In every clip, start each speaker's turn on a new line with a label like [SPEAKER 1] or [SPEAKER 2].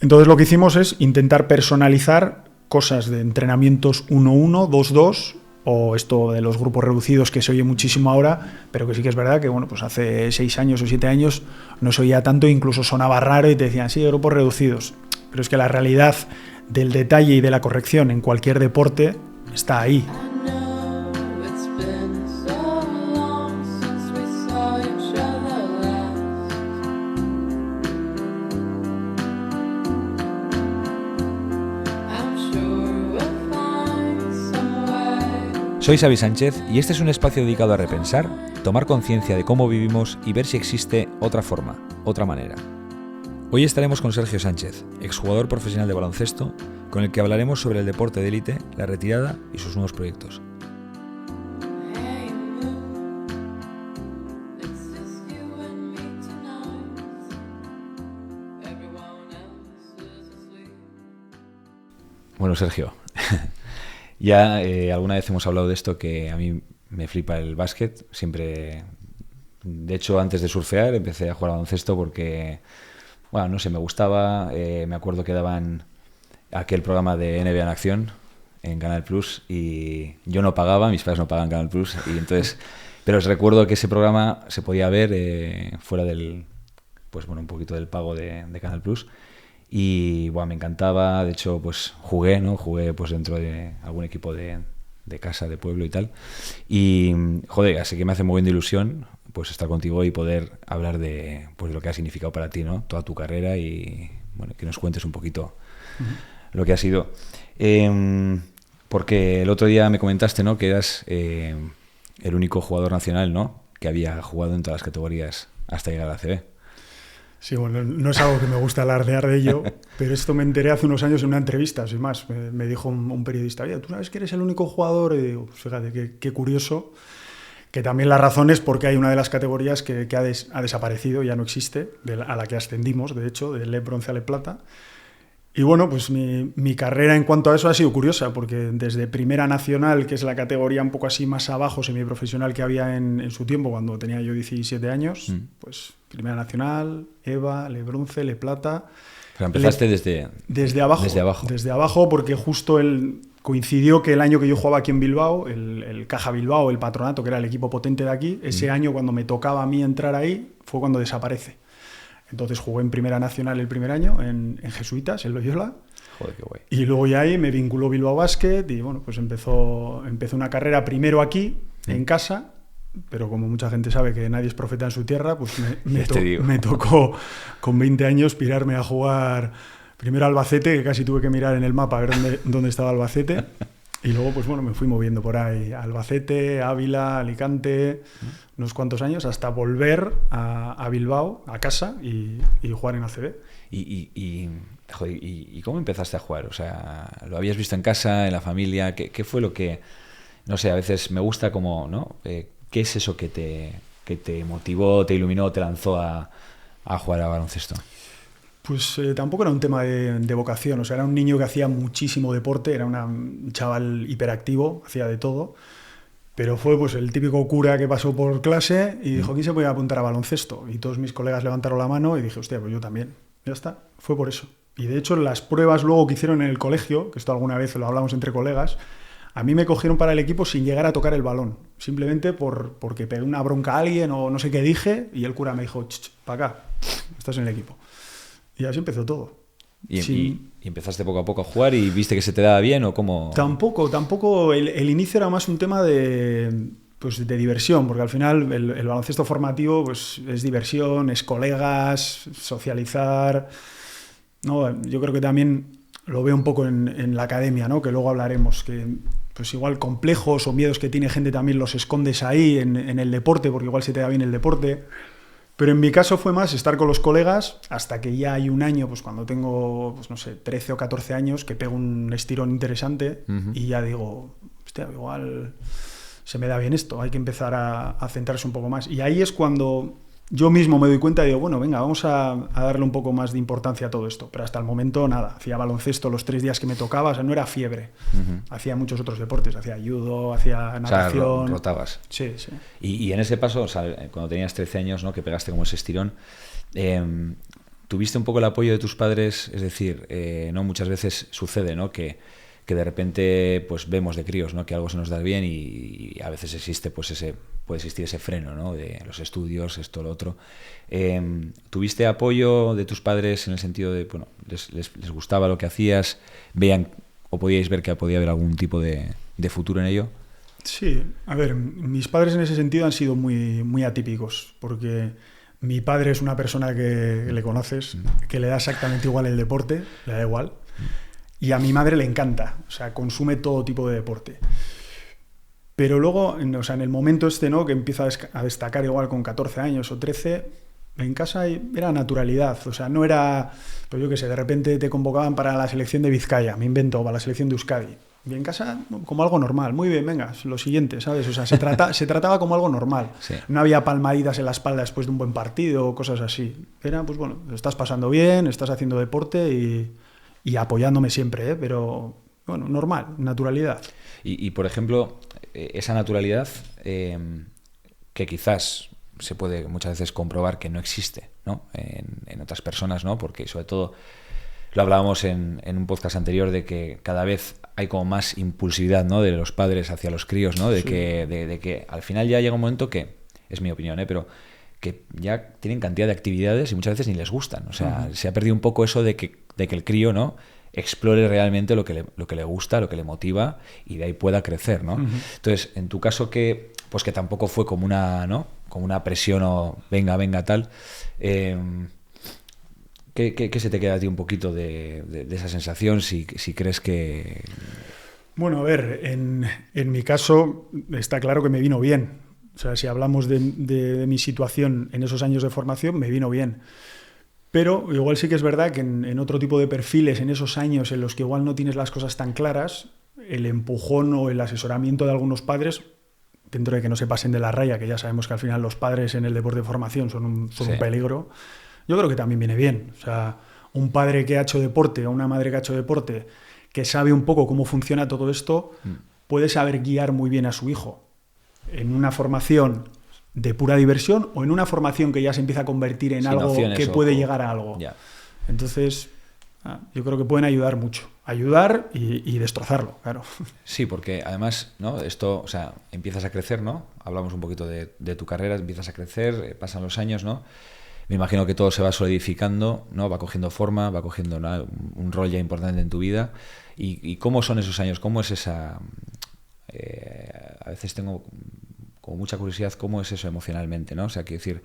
[SPEAKER 1] Entonces lo que hicimos es intentar personalizar cosas de entrenamientos 1-1, 2-2, o esto de los grupos reducidos que se oye muchísimo ahora, pero que sí que es verdad que bueno, pues hace 6 años o 7 años no se oía tanto, incluso sonaba raro y te decían, sí, grupos reducidos. Pero es que la realidad del detalle y de la corrección en cualquier deporte está ahí.
[SPEAKER 2] Soy Xavi Sánchez y este es un espacio dedicado a repensar, tomar conciencia de cómo vivimos y ver si existe otra forma, otra manera. Hoy estaremos con Sergio Sánchez, exjugador profesional de baloncesto, con el que hablaremos sobre el deporte de élite, la retirada y sus nuevos proyectos. Bueno, Sergio, ya alguna vez hemos hablado de esto, que a mí me flipa el básquet. Siempre, de hecho, antes de surfear empecé a jugar baloncesto porque, bueno, no sé, me gustaba. Me acuerdo que daban aquel programa de NBA en acción en Canal Plus y yo no pagaba, mis padres no pagaban Canal Plus, y entonces, pero os recuerdo que ese programa se podía ver fuera del, pues bueno, un poquito del pago de Canal Plus. Y bueno, me encantaba. De hecho, pues jugué pues dentro de algún equipo de casa, de pueblo y tal. Y joder, así que me hace muy bien de ilusión pues estar contigo y poder hablar de pues lo que ha significado para ti, ¿no? Toda tu carrera, y bueno, que nos cuentes un poquito lo que ha sido. Porque el otro día me comentaste, ¿no?, que eras el único jugador nacional, ¿no?, que había jugado en todas las categorías hasta llegar a la ACB.
[SPEAKER 1] Sí, bueno, no es algo que me gusta alardear de ello, pero esto me enteré hace unos años en una entrevista, sin más. Me dijo un periodista, oye, ¿tú sabes que eres el único jugador? Y digo, fíjate, qué curioso, que también la razón es porque hay una de las categorías que ha desaparecido, ya no existe, a la que ascendimos, de hecho, de LEP bronce a LEP plata. Y bueno, pues mi carrera en cuanto a eso ha sido curiosa, porque desde Primera Nacional, que es la categoría un poco así más abajo, semiprofesional, que había en su tiempo, cuando tenía yo 17 años, pues Primera Nacional, EVA, LEP bronce, LEP plata.
[SPEAKER 2] Pero empezaste desde abajo.
[SPEAKER 1] Desde abajo, porque justo coincidió que el año que yo jugaba aquí en Bilbao, el Caja Bilbao, el Patronato, que era el equipo potente de aquí, ese año cuando me tocaba a mí entrar ahí, fue cuando desaparece. Entonces jugué en Primera Nacional el primer año, en Jesuitas, en Loyola.
[SPEAKER 2] Joder, qué guay.
[SPEAKER 1] Y luego ya ahí me vinculó Bilbao Basket y bueno, pues empezó una carrera primero aquí, en casa, pero como mucha gente sabe que nadie es profeta en su tierra, pues me tocó con 20 años pirarme a jugar primero a Albacete, que casi tuve que mirar en el mapa a ver dónde estaba Albacete. Y luego, pues bueno, me fui moviendo por ahí, Albacete, Ávila, Alicante, unos cuantos años, hasta volver a Bilbao, a casa, y jugar en ACB.
[SPEAKER 2] ¿Y cómo empezaste a jugar? O sea, ¿lo habías visto en casa, en la familia? ¿Qué fue lo que, no sé, a veces me gusta como, ¿no? ¿Qué es eso que te motivó, te iluminó, te lanzó a jugar a baloncesto?
[SPEAKER 1] Pues tampoco era un tema de vocación, o sea, era un niño que hacía muchísimo deporte, era un chaval hiperactivo, hacía de todo, pero fue pues el típico cura que pasó por clase y dijo, ¿quién se puede apuntar a baloncesto? Y todos mis colegas levantaron la mano y dije, hostia, pues yo también. Ya está, fue por eso. Y de hecho las pruebas luego que hicieron en el colegio, que esto alguna vez lo hablamos entre colegas, a mí me cogieron para el equipo sin llegar a tocar el balón, simplemente porque pegué una bronca a alguien o no sé qué dije y el cura me dijo, para acá, estás en el equipo. Y así empezó todo.
[SPEAKER 2] ¿Y empezaste poco a poco a jugar y viste que se te daba bien o cómo?
[SPEAKER 1] Tampoco. El inicio era más un tema de diversión, porque al final el baloncesto formativo pues, es diversión, es colegas, socializar, ¿no? Yo creo que también lo veo un poco en la academia, ¿no? Que luego hablaremos, que pues igual complejos o miedos que tiene gente también los escondes ahí en el deporte, porque igual se te da bien el deporte. Pero en mi caso fue más estar con los colegas hasta que ya hay un año, pues cuando tengo, pues no sé, 13 o 14 años, que pego un estirón interesante y ya digo, hostia, igual se me da bien esto, hay que empezar a centrarse un poco más. Y ahí es cuando yo mismo me doy cuenta y digo, bueno, venga, vamos a darle un poco más de importancia a todo esto. Pero hasta el momento nada, hacía baloncesto los 3 días que me tocaba, o sea, no era fiebre. Hacía muchos otros deportes, hacía judo, hacía natación.
[SPEAKER 2] O sea, rotabas.
[SPEAKER 1] Sí, sí.
[SPEAKER 2] Y en ese paso, o sea, cuando tenías 13 años, ¿no?, que pegaste como ese estirón, ¿Tuviste un poco el apoyo de tus padres? Es decir, no muchas veces sucede, ¿no? Que de repente pues vemos de críos, ¿no? Que algo se nos da bien y a veces existe pues puede existir ese freno, ¿no? De los estudios, esto, lo otro. ¿Tuviste apoyo de tus padres en el sentido de, bueno, les gustaba lo que hacías, veían o podíais ver que podía haber algún tipo de futuro en ello?
[SPEAKER 1] Sí, a ver, mis padres en ese sentido han sido muy, muy atípicos, porque mi padre es una persona que le conoces, que le da exactamente igual el deporte, le da igual. Y a mi madre le encanta, o sea, consume todo tipo de deporte. Pero luego, o sea, en el momento este, ¿no? Que empieza a destacar igual con 14 años o 13, en casa era naturalidad, o sea, no era, pues yo qué sé, de repente te convocaban para la selección de Vizcaya, me invento, para la selección de Euskadi. Y en casa como algo normal, muy bien, venga, lo siguiente, ¿sabes? O sea, se trataba como algo normal.
[SPEAKER 2] Sí.
[SPEAKER 1] No había palmaditas en la espalda después de un buen partido o cosas así. Era, pues bueno, lo estás pasando bien, estás haciendo deporte y apoyándome siempre, ¿eh? Pero bueno, normal, naturalidad.
[SPEAKER 2] Y por ejemplo, esa naturalidad que quizás se puede muchas veces comprobar que no existe, ¿no? En otras personas, ¿no? Porque sobre todo lo hablábamos en un podcast anterior de que cada vez hay como más impulsividad, ¿no? De los padres hacia los críos, ¿no? De que al final ya llega un momento que, es mi opinión, pero que ya tienen cantidad de actividades y muchas veces ni les gustan. O sea, se ha perdido un poco eso de que el crío, ¿no? Explore realmente lo que le gusta, lo que le motiva y de ahí pueda crecer, ¿no? Entonces, en tu caso que tampoco fue como una, ¿no? Como una presión o venga tal, ¿qué se te queda a ti un poquito de esa sensación si crees que...?
[SPEAKER 1] Bueno, a ver, en mi caso está claro que me vino bien. O sea, si hablamos de mi situación en esos años de formación, me vino bien. Pero igual sí que es verdad que en otro tipo de perfiles, en esos años en los que igual no tienes las cosas tan claras, el empujón o el asesoramiento de algunos padres, dentro de que no se pasen de la raya, que ya sabemos que al final los padres en el deporte de formación son un peligro, yo creo que también viene bien. O sea, un padre que ha hecho deporte o una madre que ha hecho deporte, que sabe un poco cómo funciona todo esto, puede saber guiar muy bien a su hijo en una formación de pura diversión o en una formación que ya se empieza a convertir en algo que puede llegar a algo.
[SPEAKER 2] Ya.
[SPEAKER 1] Entonces, yo creo que pueden ayudar mucho. Ayudar y destrozarlo, claro.
[SPEAKER 2] Sí, porque además, ¿no? Esto, o sea, empiezas a crecer, ¿no? Hablamos un poquito de tu carrera, empiezas a crecer, pasan los años, ¿no? Me imagino que todo se va solidificando, ¿no? Va cogiendo forma, va cogiendo, ¿no? Un rol ya importante en tu vida. ¿Y cómo son esos años? ¿Cómo es esa...? A veces tengo como mucha curiosidad cómo es eso emocionalmente, ¿no? O sea, quiero decir,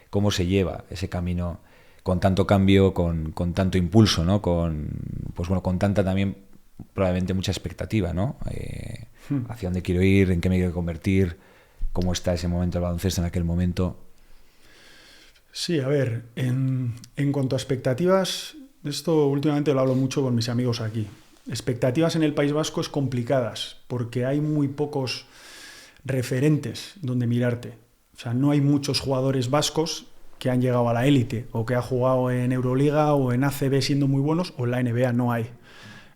[SPEAKER 2] cómo se lleva ese camino con tanto cambio, con tanto impulso, ¿no? Con tanta también probablemente mucha expectativa, ¿no? Hacia dónde quiero ir, en qué me quiero convertir, cómo está ese momento del baloncesto en aquel momento.
[SPEAKER 1] Sí, a ver, en cuanto a expectativas, esto últimamente lo hablo mucho con mis amigos aquí. Expectativas en el País Vasco es complicadas porque hay muy pocos referentes donde mirarte. O sea, no hay muchos jugadores vascos que han llegado a la élite o que han jugado en Euroliga o en ACB siendo muy buenos, o en la NBA no hay.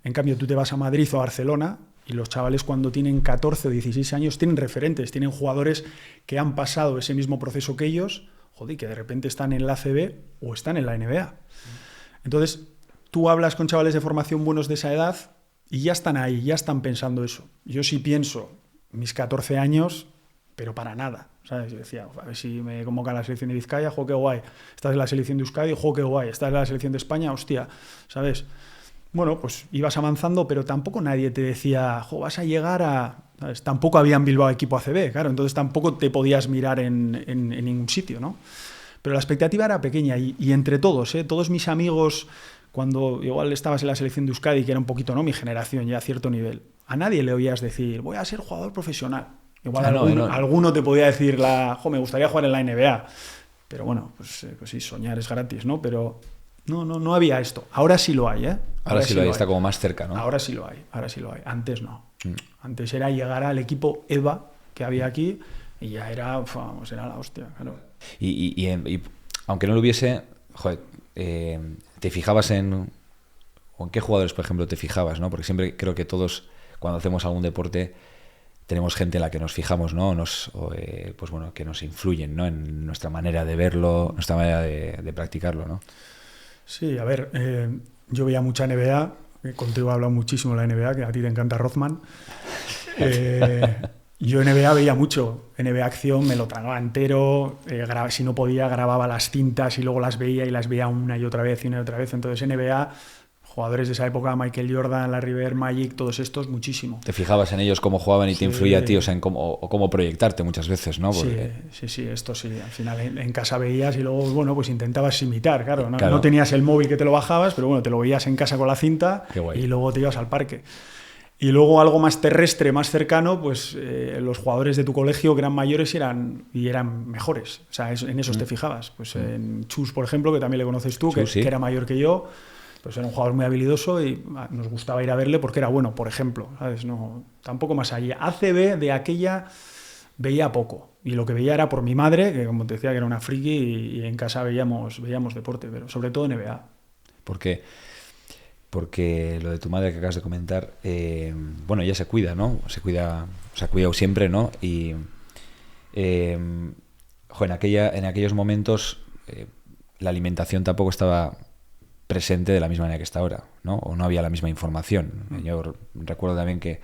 [SPEAKER 1] En cambio, tú te vas a Madrid o a Barcelona y los chavales cuando tienen 14 o 16 años tienen referentes, tienen jugadores que han pasado ese mismo proceso que ellos, joder, que de repente están en la ACB o están en la NBA. Entonces, tú hablas con chavales de formación buenos de esa edad y ya están ahí, ya están pensando eso. Yo sí pienso, mis 14 años, pero para nada, ¿sabes? Yo decía, a ver si me convocan a la selección de Vizcaya, jo, qué guay. Estás en la selección de Euskadi, jo, qué guay. Estás en la selección de España, hostia, ¿sabes? Bueno, pues ibas avanzando, pero tampoco nadie te decía, jo, vas a llegar a... ¿sabes? Tampoco había en Bilbao equipo ACB, claro, entonces tampoco te podías mirar en ningún sitio, ¿no? Pero la expectativa era pequeña y entre todos, todos mis amigos, cuando igual estabas en la selección de Euskadi, que era un poquito, ¿no? Mi generación ya a cierto nivel, a nadie le oías decir, voy a ser jugador profesional. Igual alguno te podía decir, me gustaría jugar en la NBA. Pero bueno, pues sí, soñar es gratis, ¿no? Pero no había esto. Ahora sí lo hay, ¿eh?
[SPEAKER 2] Ahora sí lo hay, está como más cerca, ¿no?
[SPEAKER 1] Ahora sí lo hay. Antes no. Antes era llegar al equipo EVA que había aquí y ya era la hostia, claro.
[SPEAKER 2] Y aunque no lo hubiese, joder, te fijabas en qué jugadores, por ejemplo, te fijabas, ¿no? Porque siempre creo que todos, cuando hacemos algún deporte, tenemos gente en la que nos fijamos, ¿no? Pues bueno, que nos influyen, ¿no? En nuestra manera de verlo, nuestra manera de practicarlo, ¿no?
[SPEAKER 1] Sí, a ver, yo veía mucha NBA, contigo he hablado muchísimo de la NBA, que a ti te encanta Rothman. Yo NBA veía mucho, NBA Acción, me lo tragaba entero, si no podía grababa las cintas y luego las veía una y otra vez y una y otra vez. Entonces NBA, jugadores de esa época, Michael Jordan, Larry Bird, Magic, todos estos, muchísimo.
[SPEAKER 2] Te fijabas en ellos cómo jugaban y te influía a ti, o sea, en cómo proyectarte muchas veces, ¿no? Porque...
[SPEAKER 1] Sí, esto sí. Al final en casa veías y luego, bueno, pues intentabas imitar, claro.
[SPEAKER 2] Claro.
[SPEAKER 1] No tenías el móvil que te lo bajabas, pero bueno, te lo veías en casa con la cinta.
[SPEAKER 2] Qué guay.
[SPEAKER 1] Y luego te ibas al parque. Y luego algo más terrestre, más cercano, pues los jugadores de tu colegio que eran mayores y eran mejores. O sea, en esos te fijabas. Pues en Chus, por ejemplo, que también le conoces tú,
[SPEAKER 2] Chus,
[SPEAKER 1] que era mayor que yo, pues era un jugador muy habilidoso y nos gustaba ir a verle porque era bueno, por ejemplo, ¿sabes? No, tampoco más allá. ACB de aquella veía poco. Y lo que veía era por mi madre, que como te decía que era una friki, y en casa veíamos deporte, pero sobre todo NBA.
[SPEAKER 2] Porque lo de tu madre que acabas de comentar, bueno, ella se cuida, ¿no? Se ha cuidado siempre, ¿no? Y en aquellos momentos la alimentación tampoco estaba presente de la misma manera que está ahora, ¿no? O no había la misma información. Yo recuerdo también que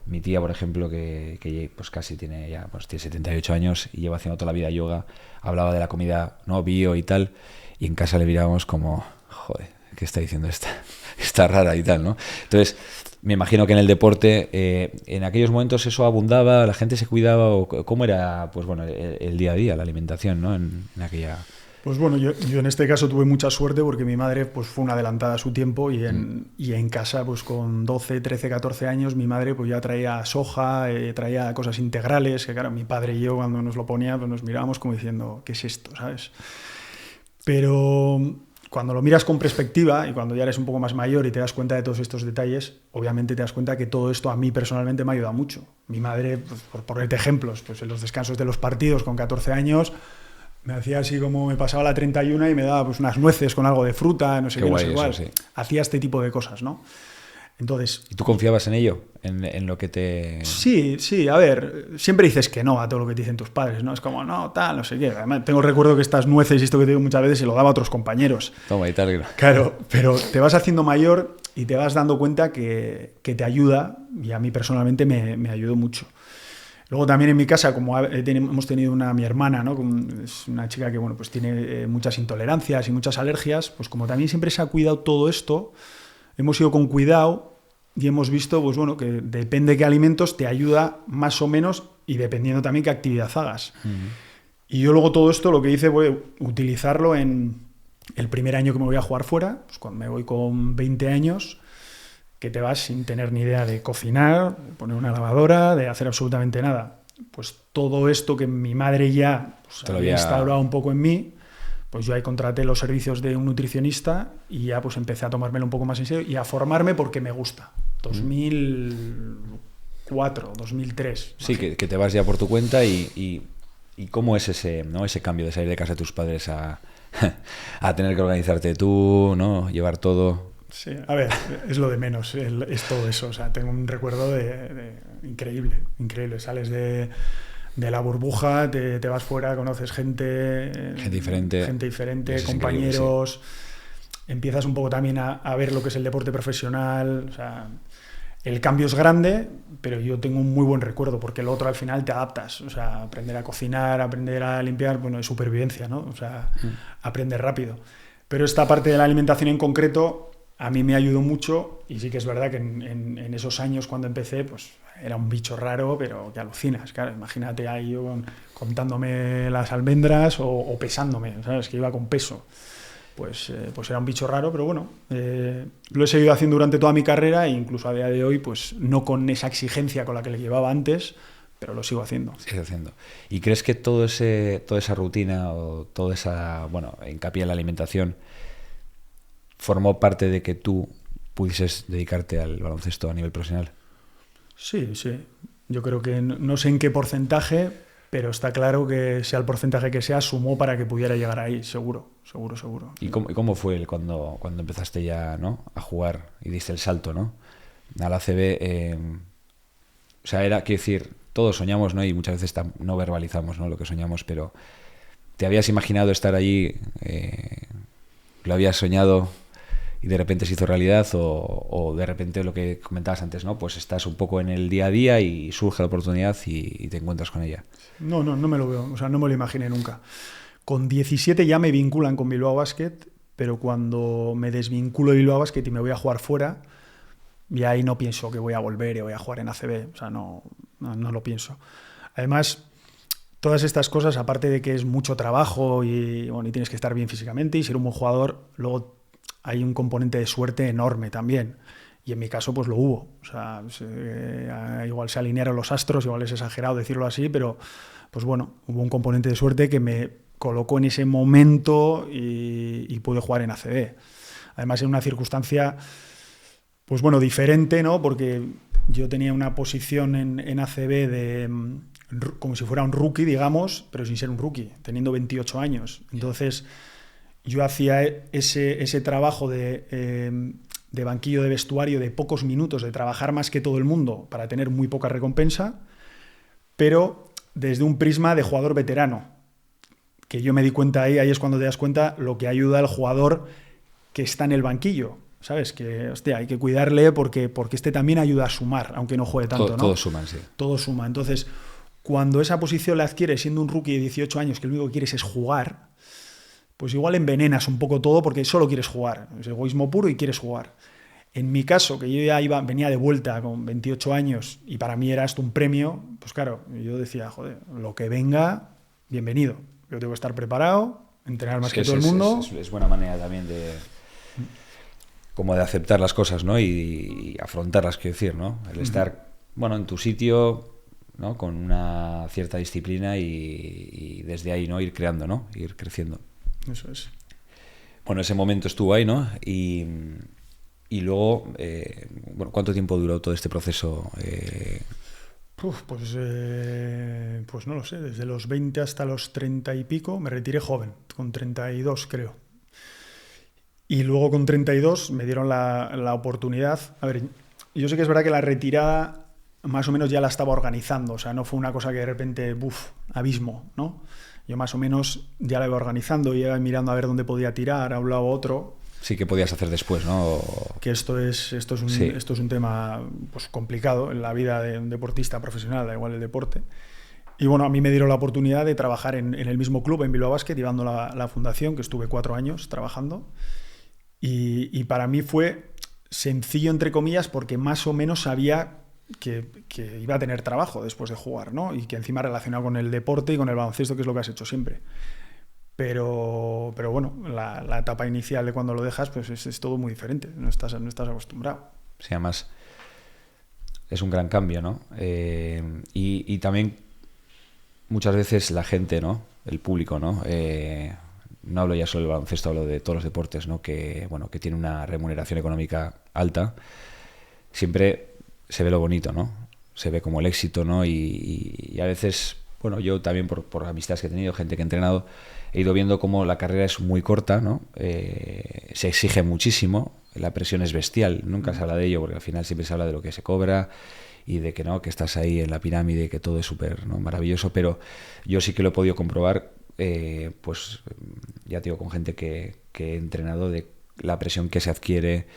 [SPEAKER 2] mi tía, por ejemplo, que pues casi tiene 78 años y lleva haciendo toda la vida yoga, hablaba de la comida no bio y tal, y en casa le mirábamos como, joder, ¿qué está diciendo esta? Está rara y tal, ¿no? Entonces, me imagino que en el deporte, en aquellos momentos eso abundaba, la gente se cuidaba, o ¿cómo era, pues bueno, el día a día, la alimentación, ¿no? En aquella...
[SPEAKER 1] Pues bueno, yo en este caso tuve mucha suerte porque mi madre pues fue una adelantada a su tiempo y en casa pues con 12, 13, 14 años mi madre pues ya traía soja, traía cosas integrales, que claro, mi padre y yo cuando nos lo ponía pues nos mirábamos como diciendo, ¿qué es esto? ¿Sabes? Pero cuando lo miras con perspectiva y cuando ya eres un poco más mayor y te das cuenta de todos estos detalles, obviamente te das cuenta que todo esto a mí personalmente me ha ayudado mucho. Mi madre, pues, por ponerte ejemplos, pues en los descansos de los partidos con 14 años... Me hacía así como me pasaba la 31 y me daba pues unas nueces con algo de fruta, no sé qué, no sé cuál. Sí. Hacía este tipo de cosas, ¿no? Entonces...
[SPEAKER 2] ¿Y tú confiabas en ello? ¿En lo que te...?
[SPEAKER 1] Sí, a ver, siempre dices que no a todo lo que te dicen tus padres, ¿no? Es como, no, tal, no sé qué. Además, tengo recuerdo que estas nueces y esto que te digo muchas veces se lo daba a otros compañeros.
[SPEAKER 2] Toma y tal.
[SPEAKER 1] Claro, pero te vas haciendo mayor y te vas dando cuenta que te ayuda, y a mí personalmente me ayudó mucho. Luego también en mi casa, como hemos tenido mi hermana, ¿no? Es una chica que bueno, pues tiene muchas intolerancias y muchas alergias, pues como también siempre se ha cuidado todo esto, hemos ido con cuidado y hemos visto pues bueno, que depende de qué alimentos te ayuda más o menos y dependiendo también qué actividad hagas. Y yo luego todo esto lo que hice fue utilizarlo en el primer año que me voy a jugar fuera, pues cuando me voy con 20 años... que te vas sin tener ni idea de cocinar, de poner una lavadora, de hacer absolutamente nada. Pues todo esto que mi madre ya pues, había instaurado un poco en mí, pues yo ahí contraté los servicios de un nutricionista y ya pues empecé a tomármelo un poco más en serio y a formarme porque me gusta. 2004, 2003.
[SPEAKER 2] Sí, que te vas ya por tu cuenta y ¿cómo es ese cambio de salir de casa de tus padres a tener que organizarte tú, ¿no? Llevar todo...
[SPEAKER 1] Sí, a ver, es lo de menos, es todo eso. O sea, tengo un recuerdo increíble. Sales de la burbuja, te vas fuera, conoces gente diferente, compañeros. Sí. Empiezas un poco también a ver lo que es el deporte profesional. O sea, el cambio es grande, pero yo tengo un muy buen recuerdo porque el otro al final te adaptas. O sea, aprender a cocinar, aprender a limpiar, bueno, es supervivencia, ¿no? O sea, aprender rápido. Pero esta parte de la alimentación en concreto... A mí me ayudó mucho y sí que es verdad que en esos años cuando empecé pues era un bicho raro, pero que alucinas, claro, imagínate ahí yo contándome las almendras o pesándome, ¿sabes? Que iba con peso. Pues era un bicho raro, pero bueno, lo he seguido haciendo durante toda mi carrera e incluso a día de hoy pues no con esa exigencia con la que le llevaba antes, pero lo sigo haciendo.
[SPEAKER 2] Sigues haciendo. ¿Y crees que toda esa rutina o toda esa, bueno, hincapié en la alimentación formó parte de que tú pudieses dedicarte al baloncesto a nivel profesional? Sí.
[SPEAKER 1] Yo creo que no sé en qué porcentaje, pero está claro que sea el porcentaje que sea, sumó para que pudiera llegar ahí, seguro.
[SPEAKER 2] ¿Y cómo fue cuando empezaste ya, ¿no? A jugar y diste el salto, ¿no? Al ACB, o sea, quiero decir, todos soñamos, ¿no? Y muchas veces no verbalizamos, ¿no? Lo que soñamos, pero ¿te habías imaginado estar allí lo habías soñado y de repente se hizo realidad, o de repente lo que comentabas antes, ¿no? Pues estás un poco en el día a día y surge la oportunidad y te encuentras con ella.
[SPEAKER 1] No me lo veo, o sea, no me lo imaginé nunca. Con 17 ya me vinculan con Bilbao Basket, pero cuando me desvinculo de Bilbao Basket y me voy a jugar fuera, y ahí no pienso que voy a volver y voy a jugar en ACB, o sea, no lo pienso. Además, todas estas cosas, aparte de que es mucho trabajo y tienes que estar bien físicamente y ser un buen jugador, luego hay un componente de suerte enorme también. Y en mi caso, pues lo hubo. O sea, igual se alinearon los astros, igual es exagerado decirlo así, pero pues bueno, hubo un componente de suerte que me colocó en ese momento y pude jugar en ACB. Además, en una circunstancia, pues bueno, diferente, ¿no? Porque yo tenía una posición en ACB como si fuera un rookie, digamos, pero sin ser un rookie, teniendo 28 años. Entonces, yo hacía ese trabajo de banquillo de vestuario de pocos minutos, de trabajar más que todo el mundo para tener muy poca recompensa, pero desde un prisma de jugador veterano, que yo me di cuenta ahí es cuando te das cuenta lo que ayuda al jugador que está en el banquillo, ¿sabes? Que, hostia, hay que cuidarle porque este también ayuda a sumar, aunque no juegue tanto, ¿no?
[SPEAKER 2] Todo suma, sí.
[SPEAKER 1] Todo suma. Entonces, cuando esa posición la adquieres siendo un rookie de 18 años que lo único que quieres es jugar, pues igual envenenas un poco todo porque solo quieres jugar. Es egoísmo puro y quieres jugar. En mi caso, que yo ya venía de vuelta con 28 años y para mí era esto un premio, pues claro, yo decía, joder, lo que venga, bienvenido. Yo tengo que estar preparado, entrenar más que todo el mundo.
[SPEAKER 2] Es buena manera también de aceptar las cosas, ¿no? Y afrontarlas, quiero decir, ¿no? El estar, en tu sitio, ¿no? Con una cierta disciplina y desde ahí, ¿no? Ir creando, ¿no? Ir creciendo.
[SPEAKER 1] Eso es.
[SPEAKER 2] Bueno, ese momento estuvo ahí, ¿no? Y luego, ¿cuánto tiempo duró todo este proceso?
[SPEAKER 1] Pues no lo sé, desde los 20 hasta los 30 y pico me retiré joven, con 32 creo. Y luego con 32 me dieron la oportunidad. A ver, yo sé que es verdad que la retirada más o menos ya la estaba organizando, o sea, no fue una cosa que de repente, abismo, ¿no? Yo más o menos ya la iba organizando, iba mirando a ver dónde podía tirar, a un lado a otro.
[SPEAKER 2] Sí, que podías hacer después, ¿no?
[SPEAKER 1] Que esto es un tema pues, complicado en la vida de un deportista profesional, da igual el deporte. Y bueno, a mí me dieron la oportunidad de trabajar en el mismo club, en Bilbao Basket, llevando la fundación, que estuve 4 años trabajando. Y para mí fue sencillo, entre comillas, porque más o menos sabía que iba a tener trabajo después de jugar, ¿no? Y que encima relacionado con el deporte y con el baloncesto, que es lo que has hecho siempre. Pero bueno, la etapa inicial de cuando lo dejas, pues es todo muy diferente, no estás acostumbrado.
[SPEAKER 2] Sí, además es un gran cambio, ¿no? Y también muchas veces la gente, ¿no? El público, ¿no? No hablo ya solo del baloncesto, hablo de todos los deportes, ¿no? Que tiene una remuneración económica alta. Siempre se ve lo bonito, ¿no? Se ve como el éxito, ¿no? Y a veces, yo también por amistades que he tenido, gente que he entrenado, he ido viendo cómo la carrera es muy corta, ¿no? Se exige muchísimo, la presión es bestial, nunca se habla de ello porque al final siempre se habla de lo que se cobra y de que no, que estás ahí en la pirámide, que todo es súper, ¿no? Maravilloso, pero yo sí que lo he podido comprobar, pues ya te digo, con gente que he entrenado, de la presión que se adquiere,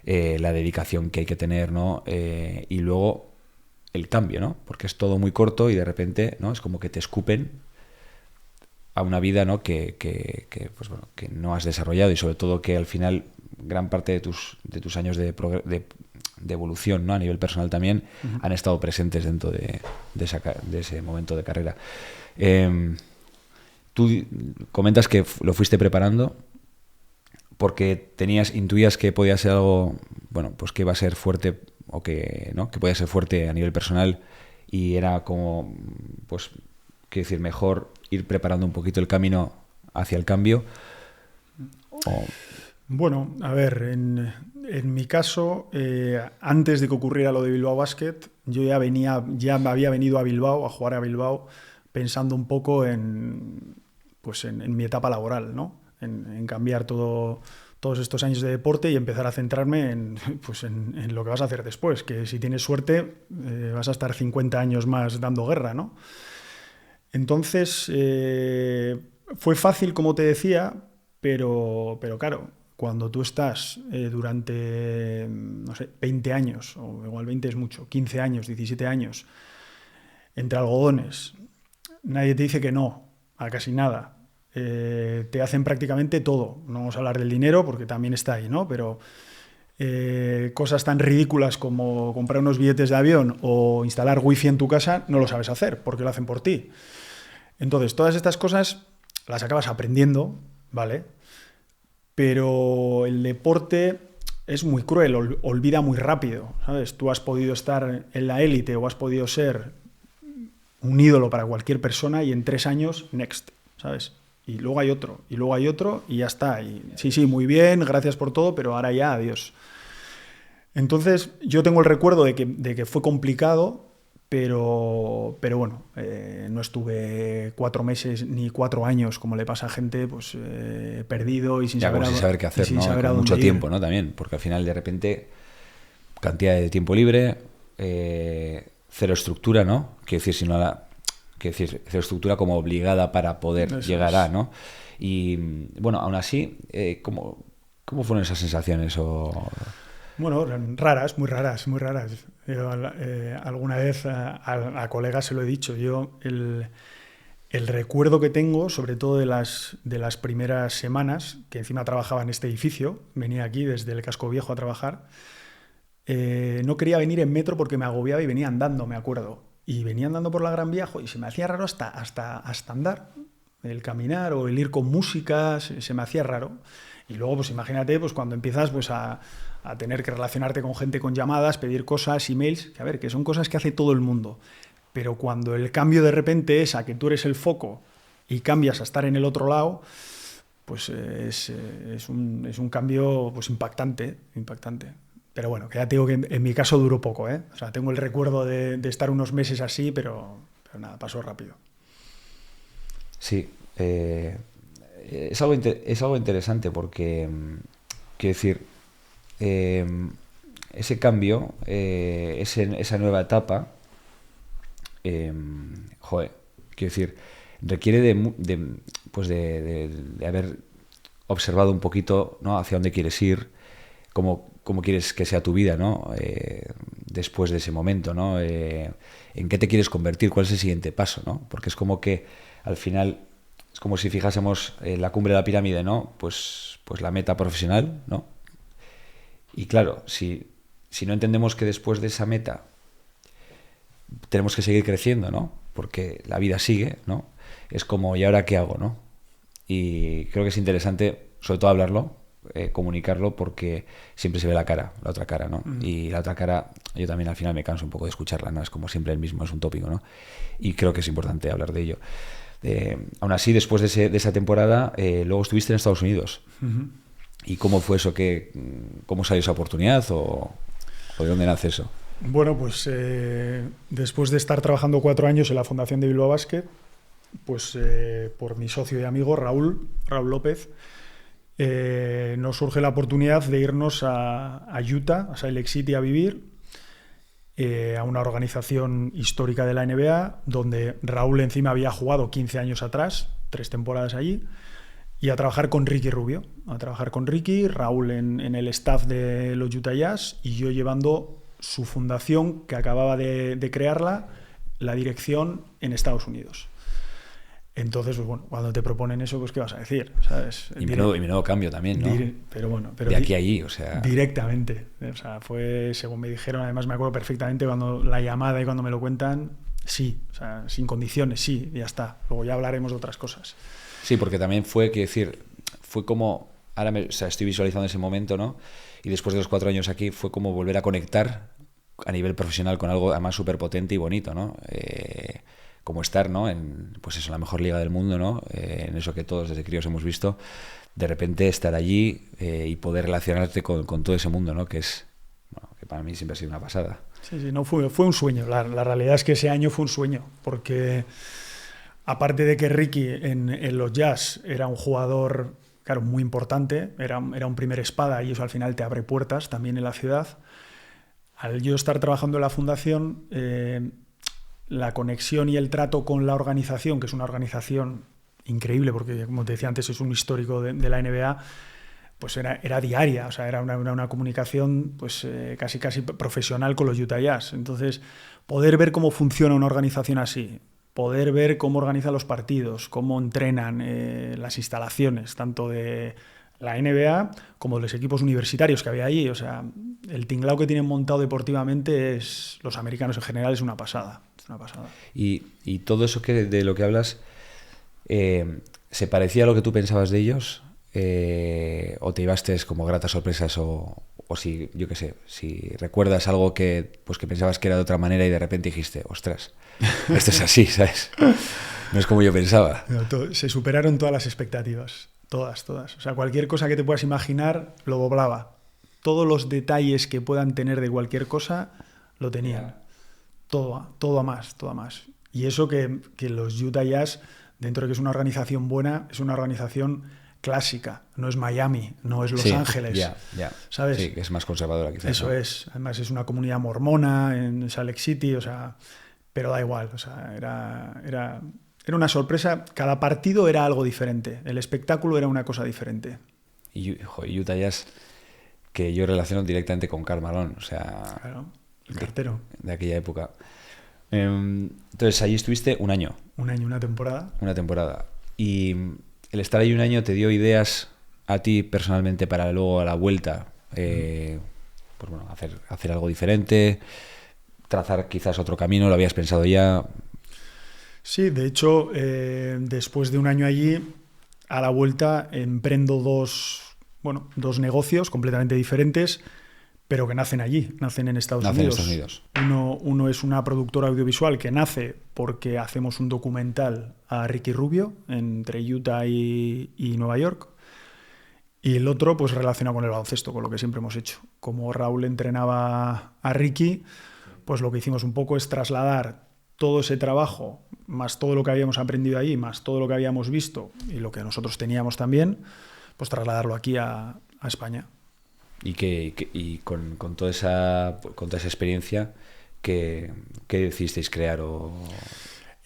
[SPEAKER 2] la dedicación que hay que tener, ¿no? Y luego el cambio, ¿no? Porque es todo muy corto y de repente, ¿no? Es como que te escupen a una vida, ¿no? que no has desarrollado y sobre todo que al final gran parte de tus años de evolución, ¿no? A nivel personal también han estado presentes dentro de ese momento de carrera. Tú comentas que lo fuiste preparando porque intuías que podía ser algo, pues que iba a ser fuerte o que, ¿no? Que podía ser fuerte a nivel personal y era como, pues, quiero decir, mejor ir preparando un poquito el camino hacia el cambio.
[SPEAKER 1] Bueno, a ver, en mi caso, antes de que ocurriera lo de Bilbao Basket, yo ya había venido a Bilbao, a jugar a Bilbao, pensando un poco en mi etapa laboral, ¿no? En cambiar todos estos años de deporte y empezar a centrarme en lo que vas a hacer después, que si tienes suerte vas a estar 50 años más dando guerra, ¿no? Entonces, fue fácil, como te decía, pero claro, cuando tú estás durante, no sé, 20 años, o igual 20 es mucho, 15 años, 17 años, entre algodones, nadie te dice que no a casi nada. Te hacen prácticamente todo. No vamos a hablar del dinero porque también está ahí, ¿no? Pero cosas tan ridículas como comprar unos billetes de avión o instalar wifi en tu casa no lo sabes hacer porque lo hacen por ti. Entonces, todas estas cosas las acabas aprendiendo, ¿vale? Pero el deporte es muy cruel, olvida muy rápido, ¿sabes? Tú has podido estar en la élite o has podido ser un ídolo para cualquier persona y en 3 años, next, ¿sabes? Y luego hay otro, y luego hay otro, y ya está. Y, sí, muy bien, gracias por todo, pero ahora ya, adiós. Entonces, yo tengo el recuerdo de que fue complicado, pero bueno, no estuve 4 meses ni 4 años, como le pasa a gente, pues perdido y sin
[SPEAKER 2] saber qué hacer, ¿no? Con mucho tiempo, ¿no? También, porque al final, de repente, cantidad de tiempo libre, cero estructura, ¿no? Quiero decir, si no la... Quiero decir, cero estructura como obligada para poder llegar a, ¿no? Y, bueno, aún así, ¿cómo fueron esas sensaciones?
[SPEAKER 1] Bueno, raras, muy raras, muy raras. Yo, alguna vez a colegas se lo he dicho. Yo el recuerdo que tengo, sobre todo de las primeras semanas, que encima trabajaba en este edificio, venía aquí desde el Casco Viejo a trabajar, no quería venir en metro porque me agobiaba y venía andando, me acuerdo. Y venía andando por la Gran Vía y se me hacía raro hasta andar. El caminar o el ir con música se me hacía raro. Y luego, pues imagínate, pues cuando empiezas pues a tener que relacionarte con gente con llamadas, pedir cosas, emails, que a ver, que son cosas que hace todo el mundo. Pero cuando el cambio de repente es a que tú eres el foco y cambias a estar en el otro lado, pues es un cambio pues impactante. Pero bueno, que ya te digo que en mi caso duró poco, ¿eh? O sea, tengo el recuerdo de estar unos meses así, pero nada, pasó rápido.
[SPEAKER 2] Sí, es algo interesante porque, quiero decir, ese cambio, esa nueva etapa, quiero decir, requiere de haber observado un poquito, ¿no? Hacia dónde quieres ir, cómo quieres que sea tu vida, ¿no? Después de ese momento, ¿no? En qué te quieres convertir, cuál es el siguiente paso, ¿no? Porque es como que al final es como si fijásemos la cumbre de la pirámide, ¿no? Pues la meta profesional, ¿no? Y claro, si no entendemos que después de esa meta tenemos que seguir creciendo, ¿no? Porque la vida sigue, ¿no? Es como, ¿y ahora qué hago, no? Y creo que es interesante, sobre todo hablarlo, comunicarlo, porque siempre se ve la otra cara, ¿no? Y la otra cara, yo también al final me canso un poco de escucharla, ¿no? Es como siempre el mismo, es un tópico, ¿no? Y creo que es importante hablar de ello. Aún así, después de esa temporada, luego estuviste en Estados Unidos.
[SPEAKER 1] Uh-huh.
[SPEAKER 2] ¿Y cómo fue eso? ¿Cómo salió esa oportunidad? ¿O de dónde nace eso?
[SPEAKER 1] Bueno, pues después de estar trabajando 4 años en la Fundación de Bilbao Basket, pues por mi socio y amigo Raúl López, nos surge la oportunidad de irnos a Utah, a Salt Lake City, a vivir, a una organización histórica de la NBA, donde Raúl encima había jugado 15 años atrás, 3 temporadas allí, y a trabajar con Ricky Rubio. A trabajar con Ricky, Raúl en el staff de los Utah Jazz y yo llevando su fundación, que acababa de crearla, la dirección en Estados Unidos. Entonces, pues bueno, cuando te proponen eso, pues ¿qué vas a decir? ¿Sabes?
[SPEAKER 2] Y menudo cambio también, ¿no?
[SPEAKER 1] Pero bueno,
[SPEAKER 2] de aquí a allí, o sea...
[SPEAKER 1] Directamente. O sea, fue, según me dijeron, además me acuerdo perfectamente cuando la llamada y cuando me lo cuentan, sí, o sea, sin condiciones, sí, ya está. Luego ya hablaremos de otras cosas.
[SPEAKER 2] Sí, porque también fue, quiero decir, fue como... Ahora estoy visualizando ese momento, ¿no? Y después de los 4 años aquí fue como volver a conectar a nivel profesional con algo además súper potente y bonito, ¿no? Como estar, ¿no? En, pues eso, la mejor liga del mundo, ¿no? En eso que todos desde críos hemos visto. De repente estar allí y poder relacionarte con todo ese mundo, ¿no? Que es, bueno, que para mí siempre ha sido una pasada.
[SPEAKER 1] Sí, no, fue un sueño. La realidad es que ese año fue un sueño, porque aparte de que Ricky en los Jazz era un jugador, claro, muy importante, era un primer espada y eso al final te abre puertas también en la ciudad. Al yo estar trabajando en la fundación, la conexión y el trato con la organización, que es una organización increíble, porque como te decía antes es un histórico de la NBA, pues era diaria, o sea, era una comunicación pues casi profesional con los Utah Jazz. Entonces, poder ver cómo funciona una organización así, poder ver cómo organizan los partidos, cómo entrenan las instalaciones, tanto de la NBA como de los equipos universitarios que había allí. O sea, el tinglao que tienen montado deportivamente los americanos en general, es una pasada. Es una pasada.
[SPEAKER 2] Y todo eso de lo que hablas, ¿se parecía a lo que tú pensabas de ellos? ¿O te llevaste como gratas sorpresas? O si, yo qué sé, si recuerdas algo que pensabas que era de otra manera y de repente dijiste, ostras, esto es así, ¿sabes? No es como yo pensaba.
[SPEAKER 1] Se superaron todas las expectativas. Todas. O sea, cualquier cosa que te puedas imaginar lo doblaba. Todos los detalles que puedan tener de cualquier cosa lo tenían. Todo a más. Y eso que los Utah Jazz, dentro de que es una organización buena, es una organización clásica. No es Miami, no es Los Ángeles. ¿Sabes?
[SPEAKER 2] Sí, que es más conservadora quizás.
[SPEAKER 1] Eso, ¿no? Además es una comunidad mormona en Salt Lake City, o sea, pero da igual. O sea, era una sorpresa. Cada partido era algo diferente. El espectáculo era una cosa diferente.
[SPEAKER 2] Y Utah Jazz, que yo relaciono directamente con Karl Malone, o sea...
[SPEAKER 1] Claro, el cartero.
[SPEAKER 2] De aquella época. Entonces, allí estuviste un año.
[SPEAKER 1] Una temporada.
[SPEAKER 2] Una temporada. Y el estar ahí un año te dio ideas a ti personalmente para luego a la vuelta, pues bueno, hacer algo diferente, trazar quizás otro camino, ¿lo habías pensado ya?
[SPEAKER 1] Sí, de hecho, después de un año allí, a la vuelta emprendo dos negocios completamente diferentes, pero que nacen allí, nacen en Estados Unidos. Uno es una productora audiovisual que nace porque hacemos un documental a Ricky Rubio entre Utah y Nueva York. Y el otro, pues relacionado con el baloncesto, con lo que siempre hemos hecho. Como Raúl entrenaba a Ricky, pues lo que hicimos un poco es trasladar todo ese trabajo, más todo lo que habíamos aprendido ahí, más todo lo que habíamos visto y lo que nosotros teníamos también, pues trasladarlo aquí a España.
[SPEAKER 2] Y con toda esa experiencia, ¿qué decidisteis crear?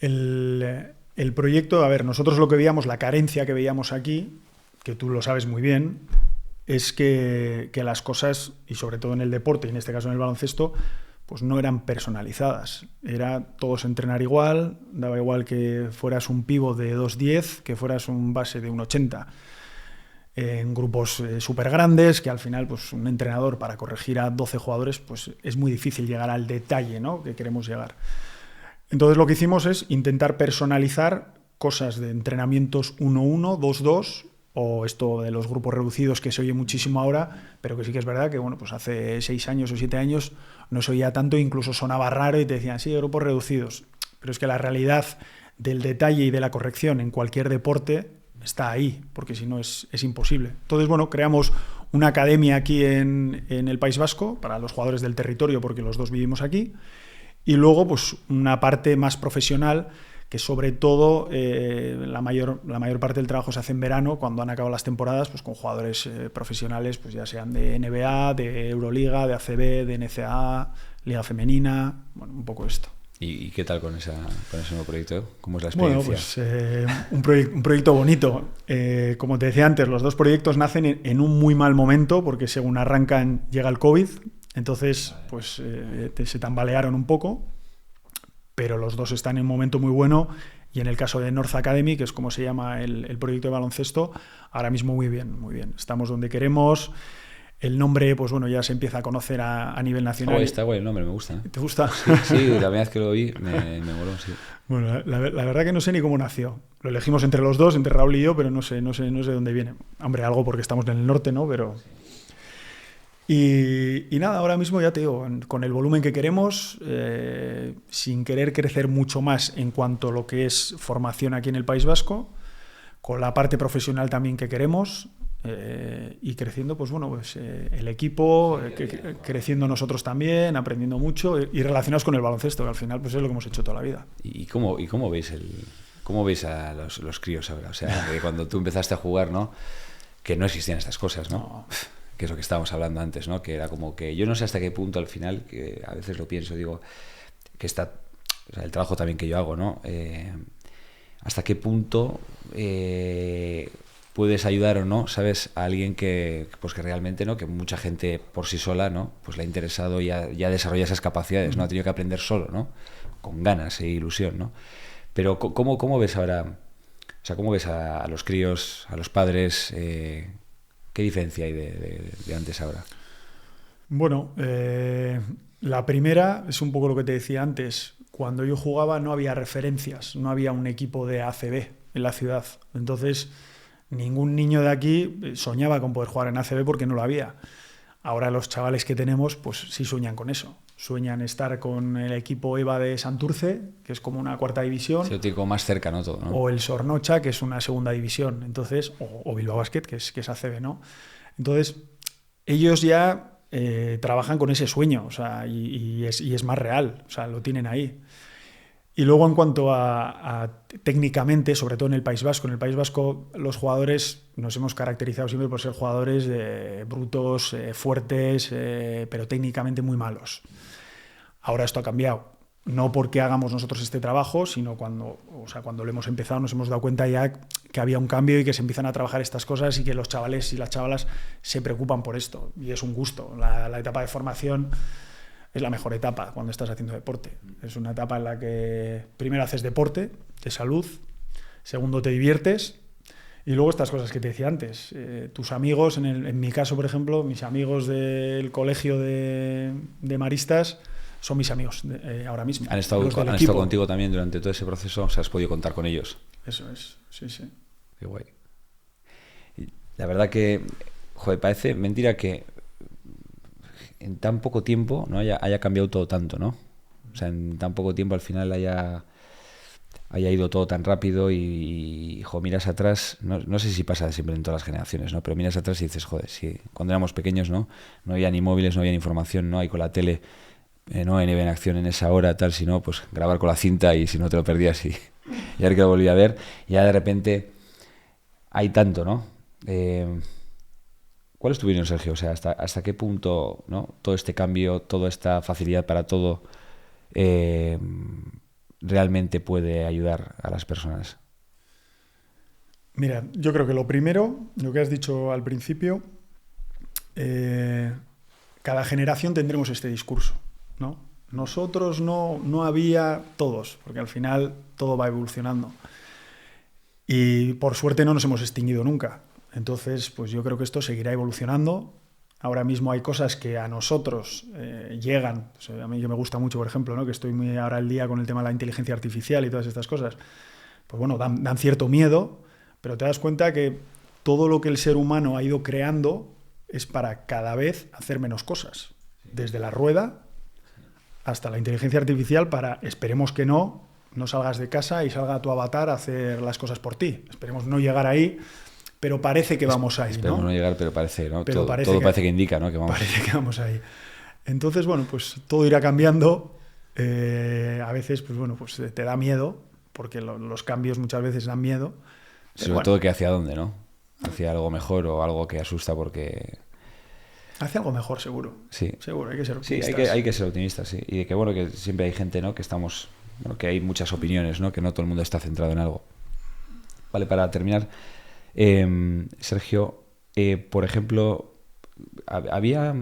[SPEAKER 1] El proyecto, a ver, nosotros lo que veíamos, la carencia que veíamos aquí, que tú lo sabes muy bien, es que las cosas, y sobre todo en el deporte, y en este caso en el baloncesto, pues no eran personalizadas. Era todos entrenar igual, daba igual que fueras un pívot de 2'10", que fueras un base de 1'80". En grupos súper grandes, que al final pues un entrenador para corregir a 12 jugadores pues es muy difícil llegar al detalle, ¿no?, que queremos llegar. Entonces lo que hicimos es intentar personalizar cosas de entrenamientos 1-1, 2-2, o esto de los grupos reducidos que se oye muchísimo ahora, pero que sí que es verdad que bueno, pues hace 6 años o 7 años no se oía tanto, incluso sonaba raro y te decían, sí, grupos reducidos. Pero es que la realidad del detalle y de la corrección en cualquier deporte está ahí, porque si no es imposible. Entonces, bueno, creamos una academia aquí en el País Vasco para los jugadores del territorio, porque los dos vivimos aquí, y luego pues una parte más profesional, que sobre todo la mayor parte del trabajo se hace en verano, cuando han acabado las temporadas, pues con jugadores profesionales, pues ya sean de NBA, de Euroliga, de ACB, de NCAA, Liga Femenina, bueno, un poco esto.
[SPEAKER 2] ¿Y qué tal con ese nuevo proyecto? ¿Cómo es la experiencia?
[SPEAKER 1] Bueno, pues un proyecto bonito. Como te decía antes, los dos proyectos nacen en un muy mal momento, porque según arrancan llega el COVID, entonces pues se tambalearon un poco, pero los dos están en un momento muy bueno, y en el caso de North Academy, que es como se llama el proyecto de baloncesto, ahora mismo muy bien, muy bien. Estamos donde queremos. El nombre, pues bueno, ya se empieza a conocer a nivel nacional.
[SPEAKER 2] Está guay el nombre, me gusta.
[SPEAKER 1] ¿Te gusta?
[SPEAKER 2] Sí, la primera vez que lo oí me moló, sí.
[SPEAKER 1] Bueno, la verdad que no sé ni cómo nació. Lo elegimos entre los dos, entre Raúl y yo, pero no sé de dónde viene. Hombre, algo porque estamos en el norte, ¿no? Pero... Y nada, ahora mismo ya te digo, con el volumen que queremos, sin querer crecer mucho más en cuanto a lo que es formación aquí en el País Vasco, con la parte profesional también que queremos, y creciendo, pues bueno, pues el equipo, creciendo nosotros también, aprendiendo mucho y relacionados con el baloncesto, que al final pues es lo que hemos hecho toda la vida.
[SPEAKER 2] ¿Y cómo veis a los críos ahora? O sea, que cuando tú empezaste a jugar, ¿no?, que no existían estas cosas, ¿no? Que es lo que estábamos hablando antes, ¿no? Que era como que yo no sé hasta qué punto al final, que a veces lo pienso, digo, que está, o sea, el trabajo también que yo hago, ¿no? Hasta qué punto puedes ayudar o no, ¿sabes? A alguien que, pues que realmente, ¿no? Que mucha gente por sí sola, ¿no? Pues le ha interesado y ya desarrolla esas capacidades, ¿no? Ha tenido que aprender solo, ¿no? Con ganas e ilusión, ¿no? Pero ¿cómo ves ahora, o sea, cómo ves a los críos, a los padres? ¿Qué diferencia hay de antes a ahora?
[SPEAKER 1] Bueno, la primera es un poco lo que te decía antes. Cuando yo jugaba no había referencias, no había un equipo de ACB en la ciudad. Entonces, ningún niño de aquí soñaba con poder jugar en ACB porque no lo había. Ahora los chavales que tenemos, pues sí sueñan con eso. Sueñan estar con el equipo EVA de Santurce, que es como una cuarta división.
[SPEAKER 2] Sí, lo tiene como más cerca, ¿no? Todo, ¿no?
[SPEAKER 1] O el Sornocha, que es una segunda división. Entonces, o Bilbao Basket, que es ACB, ¿no? Entonces, ellos ya trabajan con ese sueño, o sea, y es más real, o sea, lo tienen ahí. Y luego en cuanto a técnicamente, sobre todo en el País Vasco los jugadores nos hemos caracterizado siempre por ser jugadores brutos, fuertes, pero técnicamente muy malos. Ahora esto ha cambiado. No porque hagamos nosotros este trabajo, sino cuando lo hemos empezado nos hemos dado cuenta ya que había un cambio y que se empiezan a trabajar estas cosas y que los chavales y las chavalas se preocupan por esto. Y es un gusto. La etapa de formación es la mejor etapa cuando estás haciendo deporte. Es una etapa en la que primero haces deporte, de salud, segundo te diviertes y luego estas cosas que te decía antes. Tus amigos, en mi caso, por ejemplo, mis amigos del colegio de maristas son mis amigos ahora mismo.
[SPEAKER 2] ¿Han estado contigo también durante todo ese proceso? O sea, ¿has podido contar con ellos?
[SPEAKER 1] Eso es, sí, sí.
[SPEAKER 2] Qué guay. Y la verdad que, joder, parece mentira que en tan poco tiempo, ¿no? haya cambiado todo tanto, ¿no? O sea, en tan poco tiempo al final haya ido todo tan rápido y miras atrás, no sé si pasa siempre en todas las generaciones, ¿no? Pero miras atrás y dices, joder, sí, cuando éramos pequeños, ¿no? No había ni móviles, no había ni información, ¿no? Hay con la tele, no NBA en acción en esa hora, tal, sino pues grabar con la cinta y si no te lo perdías y a ver que lo volví a ver. Y ya de repente hay tanto, ¿no? ¿Cuál es tu opinión, Sergio? O sea, ¿hasta qué punto, ¿no? Todo este cambio, toda esta facilidad para todo realmente puede ayudar a las personas?
[SPEAKER 1] Mira, yo creo que lo primero, lo que has dicho al principio, cada generación tendremos este discurso, ¿no? Nosotros no había todos, porque al final todo va evolucionando. Y por suerte no nos hemos extinguido nunca. Entonces, pues yo creo que esto seguirá evolucionando. Ahora mismo hay cosas que a nosotros llegan. O sea, a mí que me gusta mucho, por ejemplo, ¿no? Que estoy muy ahora al día con el tema de la inteligencia artificial y todas estas cosas. Pues bueno, dan cierto miedo, pero te das cuenta que todo lo que el ser humano ha ido creando es para cada vez hacer menos cosas. Desde la rueda hasta la inteligencia artificial para, esperemos que no salgas de casa y salga tu avatar a hacer las cosas por ti. Esperemos no llegar ahí, pero parece que vamos ahí,
[SPEAKER 2] Esperemos
[SPEAKER 1] ¿no?
[SPEAKER 2] no llegar, pero parece, ¿no?
[SPEAKER 1] Pero
[SPEAKER 2] todo parece que indica, ¿no? Que vamos.
[SPEAKER 1] Parece que vamos ahí. Entonces, bueno, pues todo irá cambiando. A veces, pues bueno, pues te da miedo, porque los cambios muchas veces dan miedo.
[SPEAKER 2] Sobre todo que hacia dónde, ¿no? Hacia algo mejor o algo que asusta porque...
[SPEAKER 1] Hacia algo mejor, seguro.
[SPEAKER 2] Sí.
[SPEAKER 1] Seguro, hay que ser optimistas.
[SPEAKER 2] Sí, hay que ser optimistas, sí. Y de que, bueno, que siempre hay gente, ¿no? Que estamos... Bueno, que hay muchas opiniones, ¿no? Que no todo el mundo está centrado en algo. Vale, para terminar, Sergio, por ejemplo, ¿había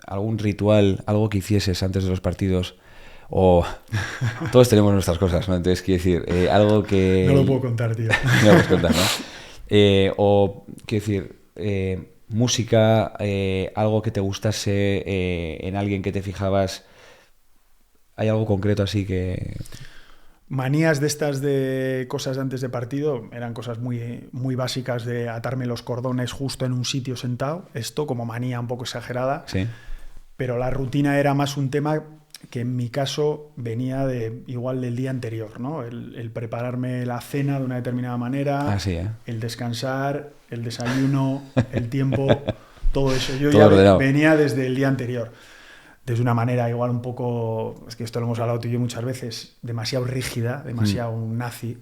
[SPEAKER 2] algún ritual, algo que hicieses antes de los partidos? O todos tenemos nuestras cosas, ¿no? Entonces, quiero decir, algo que...
[SPEAKER 1] No lo puedo contar, tío.
[SPEAKER 2] No lo puedes contar, ¿no? O, quiero decir, música, algo que te gustase en alguien que te fijabas. ¿Hay algo concreto así que...?
[SPEAKER 1] Manías de estas de cosas de antes de partido eran cosas muy, muy básicas de atarme los cordones justo en un sitio sentado. Esto como manía un poco exagerada.
[SPEAKER 2] Sí.
[SPEAKER 1] Pero la rutina era más un tema que en mi caso venía igual del día anterior, ¿no? El prepararme la cena de una determinada manera, el descansar, el desayuno, el tiempo, todo eso. Yo
[SPEAKER 2] todo
[SPEAKER 1] ya venía desde el día anterior. Desde una manera igual un poco, es que esto lo hemos hablado tú y yo muchas veces, demasiado rígida, demasiado nazi,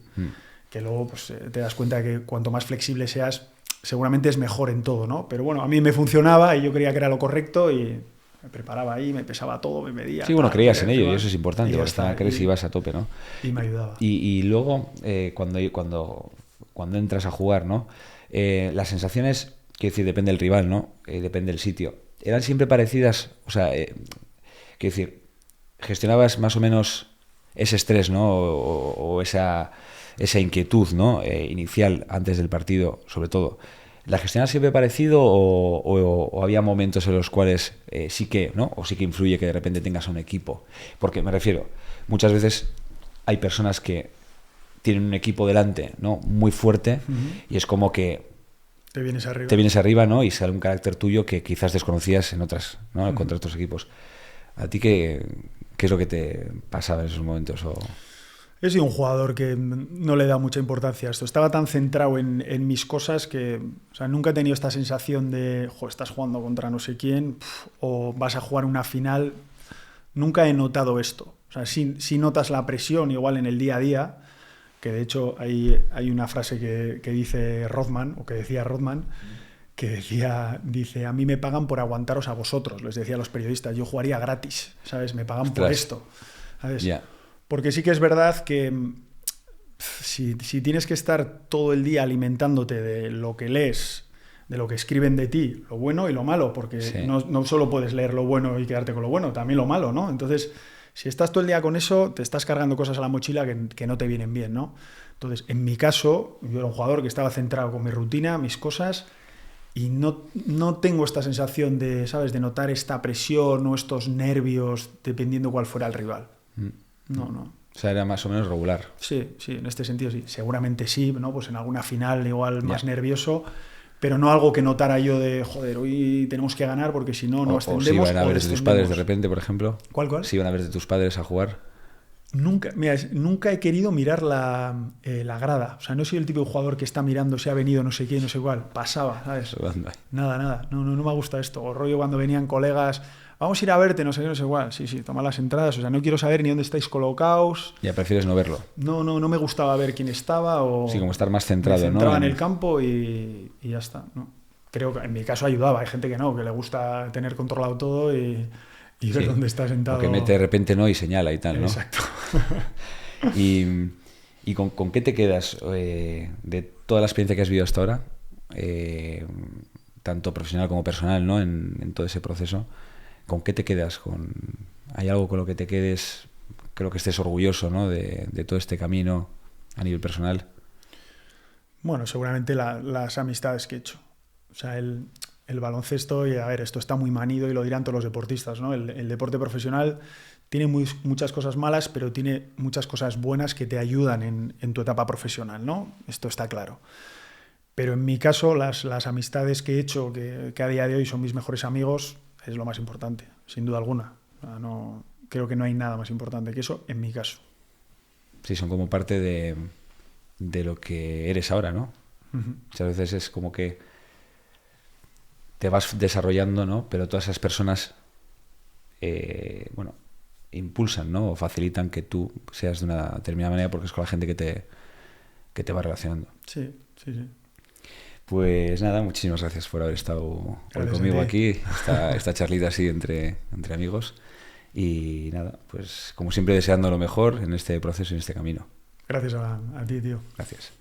[SPEAKER 1] que luego pues, te das cuenta que cuanto más flexible seas, seguramente es mejor en todo, ¿no? Pero bueno, a mí me funcionaba y yo creía que era lo correcto y me preparaba ahí, me pesaba todo, me medía.
[SPEAKER 2] Sí, bueno, creías en ello y eso es importante, porque crees y ibas a tope, ¿no?
[SPEAKER 1] Y me ayudaba.
[SPEAKER 2] Y luego, cuando cuando entras a jugar, ¿no? Las sensaciones, quiero decir, depende del rival, ¿no? Depende del sitio. ¿Eran siempre parecidas? O sea, quiero decir, gestionabas más o menos ese estrés, ¿no? O esa inquietud, ¿no? Inicial, antes del partido, sobre todo. ¿La gestionabas siempre parecido o había momentos en los cuales sí que, ¿no? O sí que influye que de repente tengas a un equipo? Porque me refiero, muchas veces hay personas que tienen un equipo delante, ¿no? Muy fuerte, y es como que
[SPEAKER 1] te vienes
[SPEAKER 2] arriba, ¿no? Y sale un carácter tuyo que quizás desconocías en otras, ¿no? Contra otros equipos. ¿A ti qué es lo que te pasaba en esos momentos?
[SPEAKER 1] He sido un jugador que no le da mucha importancia a esto. Estaba tan centrado en mis cosas que, o sea, nunca he tenido esta sensación de, estás jugando contra no sé quién, o vas a jugar una final. Nunca he notado esto. O sea, sí notas la presión igual en el día a día, que de hecho hay una frase que dice Rothman, o que decía Rothman, que dice, a mí me pagan por aguantaros a vosotros, les decía a los periodistas, yo jugaría gratis, ¿sabes? Me pagan por esto, ¿sabes?
[SPEAKER 2] Yeah.
[SPEAKER 1] Porque sí que es verdad que si tienes que estar todo el día alimentándote de lo que lees, de lo que escriben de ti, lo bueno y lo malo, porque no solo puedes leer lo bueno y quedarte con lo bueno, también lo malo, ¿no? Entonces, si estás todo el día con eso, te estás cargando cosas a la mochila que no te vienen bien, ¿no? Entonces, en mi caso, yo era un jugador que estaba centrado con mi rutina, mis cosas, y no tengo esta sensación de, ¿sabes?, de notar esta presión o estos nervios dependiendo cuál fuera el rival. No.
[SPEAKER 2] O sea, era más o menos regular.
[SPEAKER 1] Sí, en este sentido sí. Seguramente sí, ¿no? Pues en alguna final igual más nervioso, pero no algo que notara yo de, joder, hoy tenemos que ganar porque si no, no ascendemos.
[SPEAKER 2] O si iban a ver de tus padres de repente, por ejemplo.
[SPEAKER 1] ¿Cuál?
[SPEAKER 2] Si iban a ver de tus padres a jugar.
[SPEAKER 1] Nunca he querido mirar la grada. O sea, no soy el tipo de jugador que está mirando si ha venido no sé quién, no sé cuál. Pasaba, ¿sabes? Nada. No me gusta esto. O rollo cuando venían colegas, vamos a ir a verte, no sé qué, no sé cuál. Sí, toma las entradas. O sea, no quiero saber ni dónde estáis colocados.
[SPEAKER 2] Ya prefieres no verlo.
[SPEAKER 1] No me gustaba ver quién estaba.
[SPEAKER 2] Sí, como estar más centrado,
[SPEAKER 1] me centraba en el campo y ya está, ¿no? Creo que en mi caso ayudaba. Hay gente que no, que le gusta tener controlado todo y ver dónde está sentado.
[SPEAKER 2] O que mete de repente no y señala y tal, ¿no?
[SPEAKER 1] Exacto.
[SPEAKER 2] ¿Y con qué te quedas de toda la experiencia que has vivido hasta ahora? Tanto profesional como personal, ¿no? En todo ese proceso. ¿Con qué te quedas? ¿Hay algo con lo que te quedes, creo que estés orgulloso, ¿no? de todo este camino a nivel personal?
[SPEAKER 1] Bueno, seguramente las amistades que he hecho. O sea, el baloncesto, y a ver, esto está muy manido y lo dirán todos los deportistas, ¿no? El deporte profesional tiene muchas cosas malas, pero tiene muchas cosas buenas que te ayudan en tu etapa profesional, ¿no? Esto está claro. Pero en mi caso, las amistades que he hecho, que a día de hoy son mis mejores amigos, es lo más importante, sin duda alguna. Creo que no hay nada más importante que eso, en mi caso.
[SPEAKER 2] Sí, son como parte de lo que eres ahora, ¿no? Muchas veces es como que te vas desarrollando, ¿no? Pero todas esas personas, impulsan, ¿no? O facilitan que tú seas de una determinada manera porque es con la gente que te va relacionando.
[SPEAKER 1] Sí.
[SPEAKER 2] Pues nada, muchísimas gracias por haber estado hoy conmigo aquí, esta charlita así entre amigos. Y nada, pues como siempre deseando lo mejor en este proceso y en este camino.
[SPEAKER 1] Gracias a ti, tío.
[SPEAKER 2] Gracias.